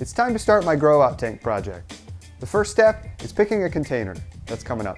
It's time to start my Growout tank project. The first step is picking a container. That's coming up.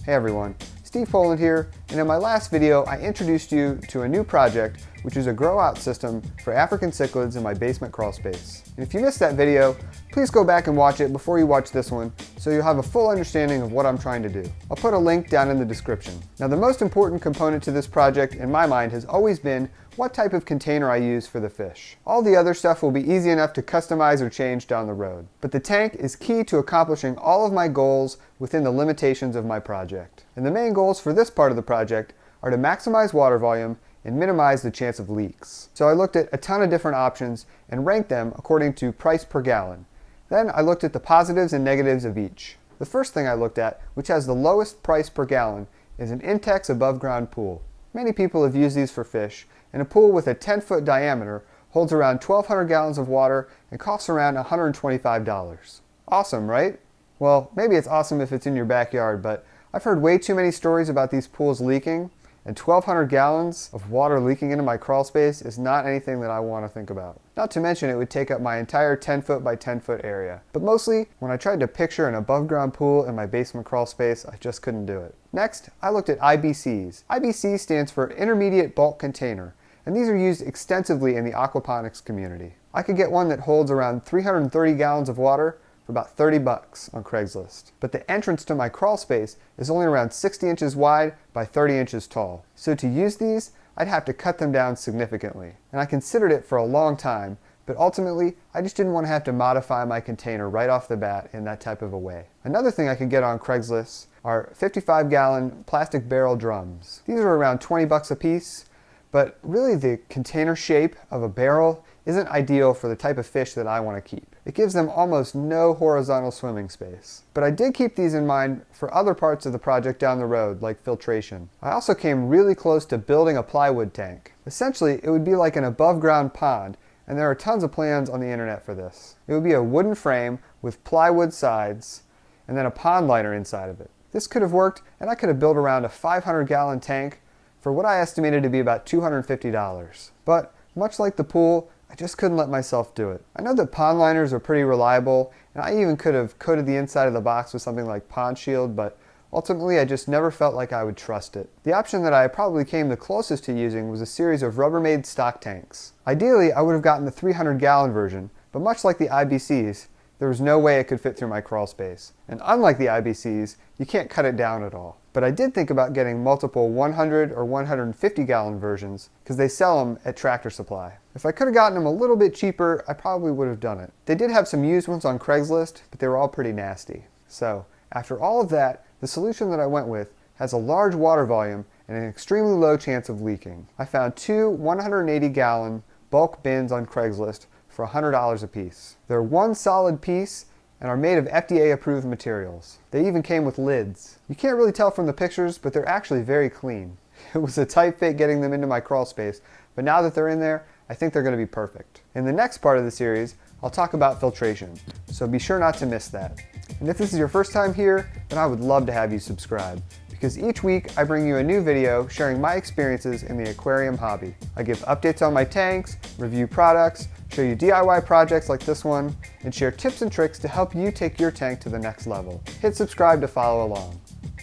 Hey everyone, Steve Poland here, and in my last video I introduced you to a new project which is a Growout system for African cichlids in my basement crawl space. And if you missed that video, please go back and watch it before you watch this one so you'll have a full understanding of what I'm trying to do. I'll put a link down in the description. Now the most important component to this project in my mind has always been what type of container I use for the fish. All the other stuff will be easy enough to customize or change down the road. But the tank is key to accomplishing all of my goals within the limitations of my project. And the main goals for this part of the project are to maximize water volume and minimize the chance of leaks. So I looked at a ton of different options and ranked them according to price per gallon. Then I looked at the positives and negatives of each. The first thing I looked at, which has the lowest price per gallon, is an Intex above ground pool. Many people have used these for fish, and a pool with a 10-foot diameter holds around 1,200 gallons of water and costs around $125. Awesome, right? Well, maybe it's awesome if it's in your backyard, but I've heard way too many stories about these pools leaking, and 1,200 gallons of water leaking into my crawl space is not anything that I want to think about. Not to mention it would take up my entire 10-foot by 10-foot area. But mostly, when I tried to picture an above-ground pool in my basement crawl space, I just couldn't do it. Next, I looked at IBCs. IBC stands for Intermediate Bulk Container, and these are used extensively in the aquaponics community. I could get one that holds around 330 gallons of water for about $30 on Craigslist. But the entrance to my crawl space is only around 60 inches wide by 30 inches tall. So to use these, I'd have to cut them down significantly. And I considered it for a long time, but ultimately, I just didn't want to have to modify my container right off the bat in that type of a way. Another thing I could get on Craigslist are 55-gallon plastic barrel drums. These are around $20 a piece, but really the container shape of a barrel isn't ideal for the type of fish that I want to keep. It gives them almost no horizontal swimming space. But I did keep these in mind for other parts of the project down the road, like filtration. I also came really close to building a plywood tank. Essentially, it would be like an above-ground pond, and there are tons of plans on the internet for this. It would be a wooden frame with plywood sides, and then a pond liner inside of it. This could have worked, and I could have built around a 500-gallon tank for what I estimated to be about $250. But much like the pool, I just couldn't let myself do it. I know that pond liners are pretty reliable, and I even could have coated the inside of the box with something like Pond Shield, but ultimately I just never felt like I would trust it. The option that I probably came the closest to using was a series of Rubbermaid stock tanks. Ideally, I would have gotten the 300-gallon version, but much like the IBCs, there was no way it could fit through my crawl space. And unlike the IBCs, you can't cut it down at all. But I did think about getting multiple 100 or 150-gallon versions because they sell them at Tractor Supply. If I could have gotten them a little bit cheaper, I probably would have done it. They did have some used ones on Craigslist, but they were all pretty nasty. So, after all of that, the solution that I went with has a large water volume and an extremely low chance of leaking. I found two 180-gallon bulk bins on Craigslist for $100 a piece. They're one solid piece and are made of FDA-approved materials. They even came with lids. You can't really tell from the pictures, but they're actually very clean. It was a tight fit getting them into my crawl space, but now that they're in there, I think they're going to be perfect. In the next part of the series, I'll talk about filtration, so be sure not to miss that. And if this is your first time here, then I would love to have you subscribe, because each week I bring you a new video sharing my experiences in the aquarium hobby. I give updates on my tanks, review products, show you DIY projects like this one, and share tips and tricks to help you take your tank to the next level. Hit subscribe to follow along.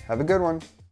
Have a good one.